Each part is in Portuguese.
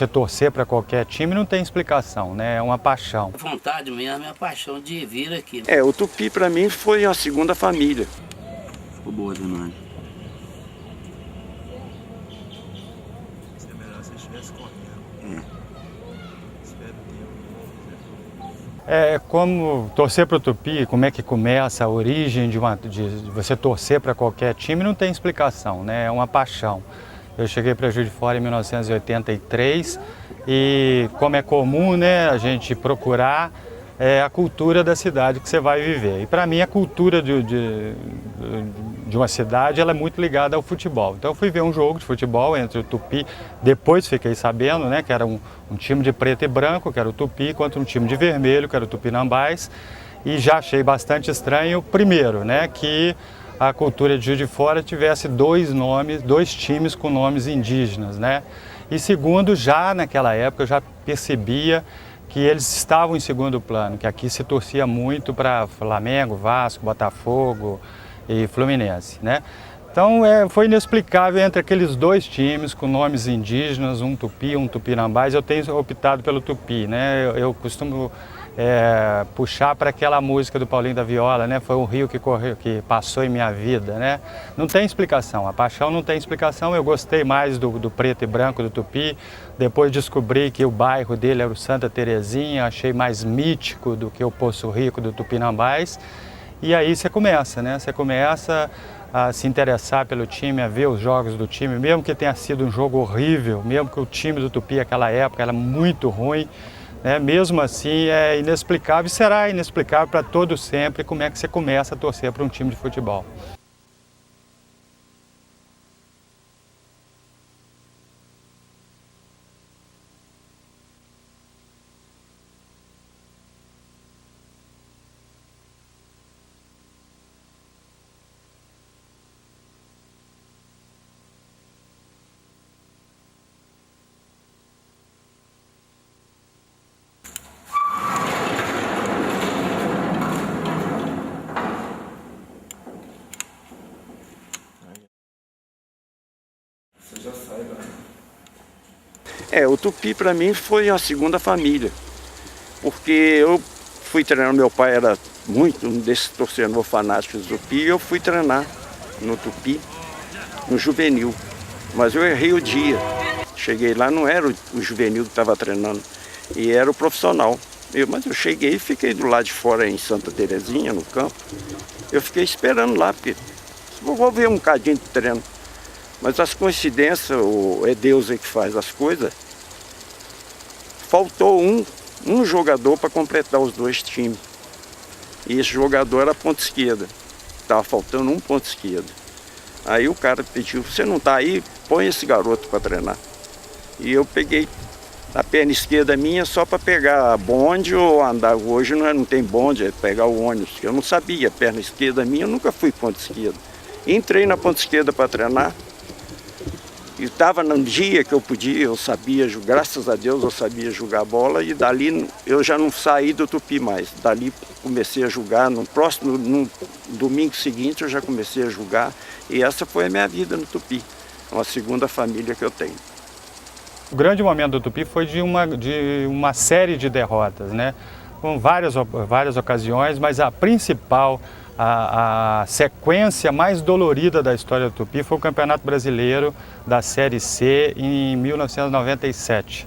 Você torcer para qualquer time não tem explicação, né? É uma paixão. A vontade mesmo é a paixão de vir aqui. O Tupi para mim foi uma segunda família. Ficou boa demais. Seria melhor se estivesse correndo. Espero Deus. Como torcer para o Tupi, como é que começa a origem de você torcer para qualquer time, não tem explicação, né? É uma paixão. Eu cheguei para Juiz de Fora em 1983 e, como é comum, né, a gente procurar a cultura da cidade que você vai viver. E para mim a cultura de uma cidade ela é muito ligada ao futebol. Então eu fui ver um jogo de futebol entre o Tupi, depois fiquei sabendo, né, que era um time de preto e branco, que era o Tupi, contra um time de vermelho, que era o Tupinambás, e já achei bastante estranho, primeiro, né, que a cultura de Juiz de Fora tivesse dois times com nomes indígenas, né? E segundo, já naquela época eu já percebia que eles estavam em segundo plano, que aqui se torcia muito para Flamengo, Vasco, Botafogo e Fluminense, né? Então foi inexplicável entre aqueles dois times com nomes indígenas, um Tupi, um Tupinambás. Eu tenho optado pelo Tupi, né? Eu costumo puxar para aquela música do Paulinho da Viola, né? Foi um rio que passou em minha vida, né? Não tem explicação, a paixão não tem explicação. Eu gostei mais do preto e branco do Tupi, depois descobri que o bairro dele era o Santa Terezinha, achei mais mítico do que o Poço Rico do Tupinambás. E aí você começa, né? Você começa a se interessar pelo time, a ver os jogos do time, mesmo que tenha sido um jogo horrível, mesmo que o time do Tupi naquela época era muito ruim, né? Mesmo assim é inexplicável e será inexplicável para todo sempre como é que você começa a torcer para um time de futebol. Você já sai, né? O Tupi para mim foi uma segunda família, porque eu fui treinar, meu pai era muito um desses torcedores fanáticos do Tupi, e eu fui treinar no Tupi, no juvenil, mas eu errei o dia. Cheguei lá, não era o juvenil que estava treinando, e era o profissional. Mas eu cheguei e fiquei do lado de fora em Santa Terezinha, no campo. Eu fiquei esperando lá, porque vou ver um cadinho de treino. Mas as coincidências, é Deus aí que faz as coisas. Faltou um jogador para completar os dois times. E esse jogador era ponta esquerda. Estava faltando um ponto esquerdo. Aí o cara pediu, você não está aí? Põe esse garoto para treinar. E eu peguei a perna esquerda minha só para pegar bonde ou andar. Hoje não tem bonde, é pegar o ônibus. Eu não sabia, a perna esquerda minha, eu nunca fui ponta esquerda. Entrei na ponta esquerda para treinar. E estava num dia que eu podia, eu sabia, graças a Deus eu sabia jogar bola, e dali eu já não saí do Tupi mais. Dali comecei a jogar, no domingo seguinte eu já comecei a jogar, e essa foi a minha vida no Tupi, uma segunda família que eu tenho. O grande momento do Tupi foi de uma série de derrotas, né? Com várias ocasiões, mas a principal, a sequência mais dolorida da história do Tupi foi o Campeonato Brasileiro da Série C em 1997.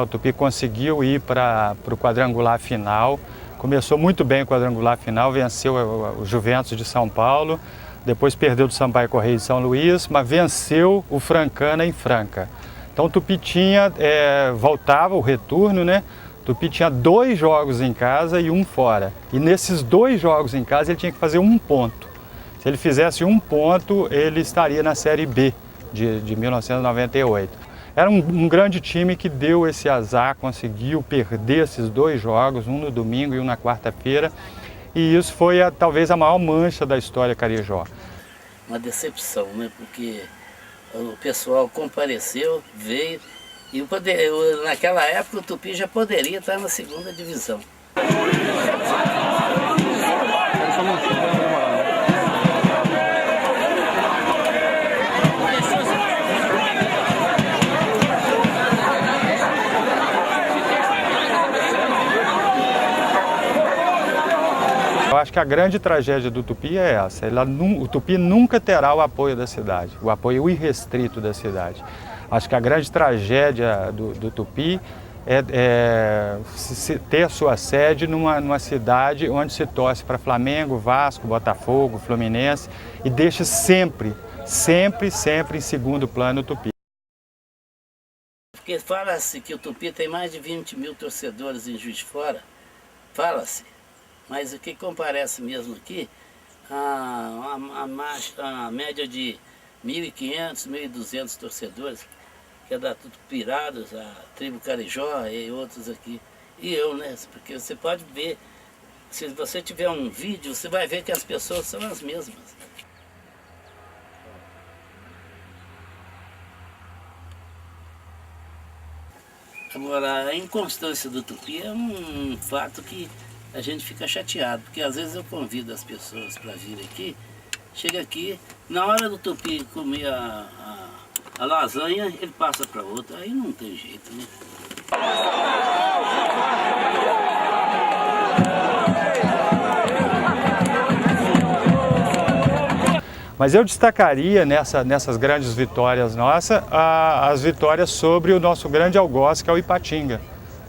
O Tupi conseguiu ir para o quadrangular final, começou muito bem o quadrangular final, venceu o Juventus de São Paulo, depois perdeu do Sampaio Correia de São Luís, mas venceu o Francana em Franca. Então o Tupi voltava o retorno, né? O Tupi tinha 2 jogos em casa e 1 fora. E nesses 2 jogos em casa ele tinha que fazer 1 ponto. Se ele fizesse 1 ponto, ele estaria na Série B de 1998. Era um grande time que deu esse azar, conseguiu perder esses 2 jogos, um no domingo e um na quarta-feira. E isso foi talvez a maior mancha da história carijó. Uma decepção, né? Porque o pessoal compareceu, veio, e naquela época o Tupi já poderia estar na segunda divisão. Eu acho que a grande tragédia do Tupi é essa. O Tupi nunca terá o apoio da cidade, o apoio irrestrito da cidade. Acho que a grande tragédia do Tupi é ter sua sede numa cidade onde se torce para Flamengo, Vasco, Botafogo, Fluminense e deixa sempre em segundo plano o Tupi. Porque fala-se que o Tupi tem mais de 20 mil torcedores em Juiz de Fora, fala-se. Mas o que comparece mesmo aqui, a média de 1.500, 1.200 torcedores, que é da Tutupirados, a tribo Carijó e outros aqui. E eu, né? Porque você pode ver, se você tiver um vídeo, você vai ver que as pessoas são as mesmas. Agora, a inconstância do Tupi é um fato que a gente fica chateado, porque às vezes eu convido as pessoas para vir aqui, chega aqui, na hora do Tupi comer a lasanha, ele passa para outra, aí não tem jeito, né? Mas eu destacaria nessas grandes vitórias nossas, as vitórias sobre o nosso grande algoz, que é o Ipatinga,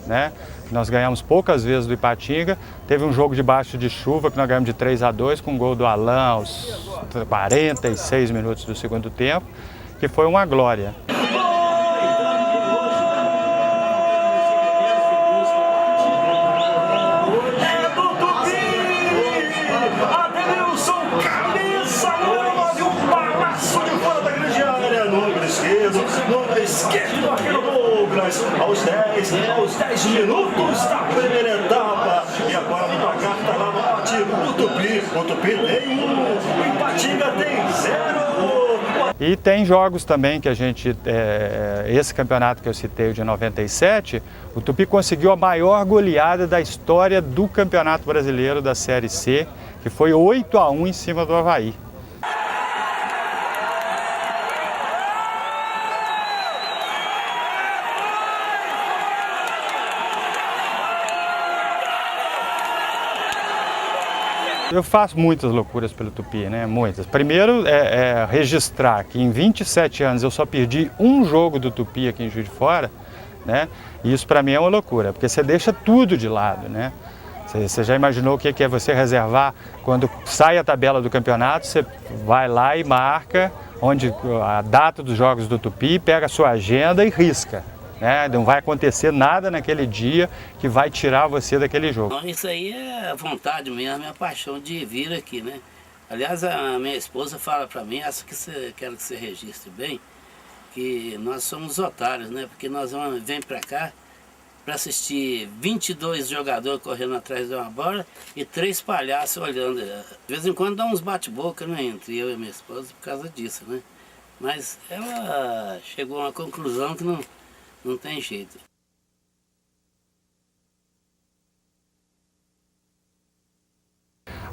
né? Nós ganhamos poucas vezes do Ipatinga, teve um jogo debaixo de chuva que nós ganhamos de 3-2 com o gol do Alan aos 46 minutos do segundo tempo, que foi uma glória. Aos 10 minutos da primeira etapa. E agora o placar está lá no bate o Tupi tem 1, o Ipatinga tem 0. E tem jogos também que a gente, esse campeonato que eu citei, o de 97, o Tupi conseguiu a maior goleada da história do Campeonato Brasileiro da Série C, que foi 8-1 em cima do Avaí. Eu faço muitas loucuras pelo Tupi, né? Muitas. Primeiro registrar que em 27 anos eu só perdi um jogo do Tupi aqui em Juiz de Fora, né? E isso para mim é uma loucura, porque você deixa tudo de lado, né? Você já imaginou o que é você reservar quando sai a tabela do campeonato, você vai lá e marca a data dos jogos do Tupi, pega a sua agenda e risca. Né? Não vai acontecer nada naquele dia que vai tirar você daquele jogo. Então, isso aí é a vontade mesmo, é a paixão de vir aqui, né? Aliás, a minha esposa fala para mim, quero que você registre bem, que nós somos otários, né? Porque nós vem para cá para assistir 22 jogadores correndo atrás de uma bola e 3 palhaços olhando. De vez em quando dá uns bate-boca, né? Entre eu e minha esposa por causa disso, né? Mas ela chegou a uma conclusão que não tem jeito.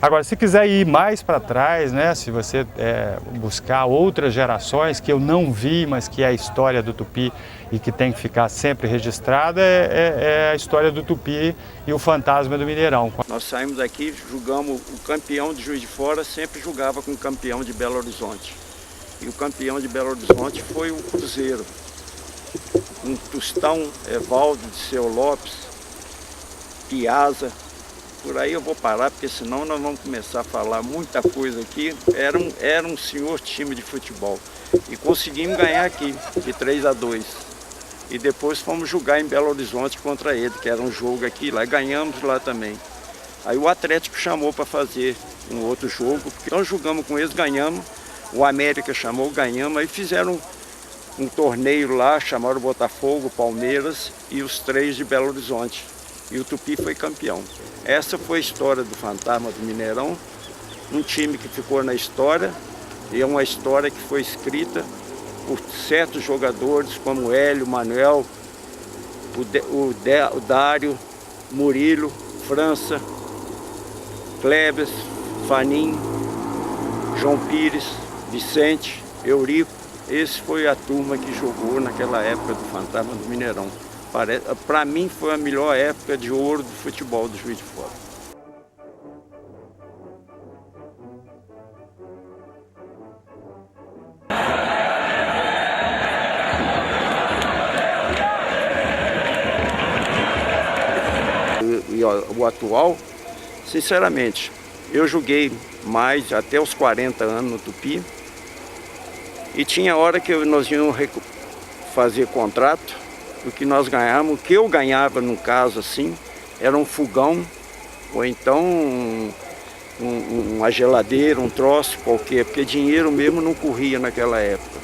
Agora, se quiser ir mais para trás, né, se você buscar outras gerações que eu não vi, mas que é a história do Tupi e que tem que ficar sempre registrada, é a história do Tupi e o fantasma do Mineirão. Nós saímos daqui, jogamos o campeão de Juiz de Fora, sempre jogava com o campeão de Belo Horizonte. E o campeão de Belo Horizonte foi o Cruzeiro. Um Tostão, Evaldo, Disseu Lopes, Piazza. Por aí eu vou parar, porque senão nós vamos começar a falar muita coisa aqui. Era um senhor time de futebol. E conseguimos ganhar aqui, de 3-2. E depois fomos jogar em Belo Horizonte contra ele, que era um jogo aqui, lá ganhamos lá também. Aí o Atlético chamou para fazer um outro jogo, porque nós jogamos com eles, ganhamos. O América chamou, ganhamos, aí fizeram um torneio lá, chamaram o Botafogo, Palmeiras e os 3 de Belo Horizonte. E o Tupi foi campeão. Essa foi a história do Fantasma do Mineirão, um time que ficou na história, e é uma história que foi escrita por certos jogadores como Hélio, Manuel, o Dário, Murilo, França, Klebes, Faninho, João Pires, Vicente, Eurico. Esse foi a turma que jogou naquela época do Fantasma do Mineirão. Para mim foi a melhor época de ouro do futebol do Juiz de Fora. E o atual, sinceramente, eu joguei mais até os 40 anos no Tupi. E tinha hora que nós íamos fazer contrato, o que nós ganhávamos, o que eu ganhava no caso assim, era um fogão, ou então uma geladeira, um troço qualquer, porque dinheiro mesmo não corria naquela época.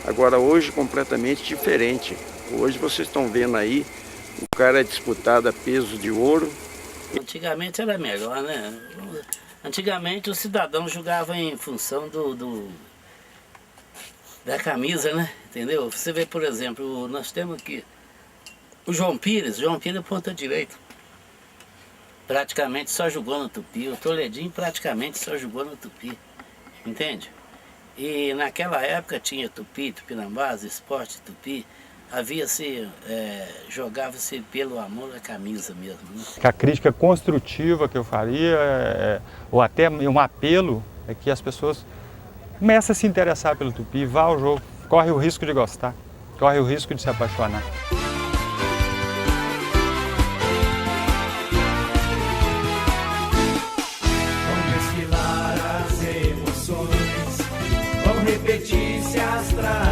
Agora hoje completamente diferente. Hoje vocês estão vendo aí, o cara é disputado a peso de ouro. Antigamente era melhor, né? Antigamente o cidadão jogava em função da camisa, né? Entendeu? Você vê, por exemplo, nós temos aqui o João Pires é ponta direita. Praticamente só jogou no Tupi. O Toledinho praticamente só jogou no Tupi. Entende? E naquela época tinha Tupi, Tupinambás, Esporte Tupi. Havia-se, jogava-se pelo amor à camisa mesmo, né? A crítica construtiva que eu faria, ou até um apelo, é que as pessoas comecem a se interessar pelo Tupi, vá ao jogo, corre o risco de gostar, corre o risco de se apaixonar. Vão desfilar as emoções, vão repetir-se as tradições.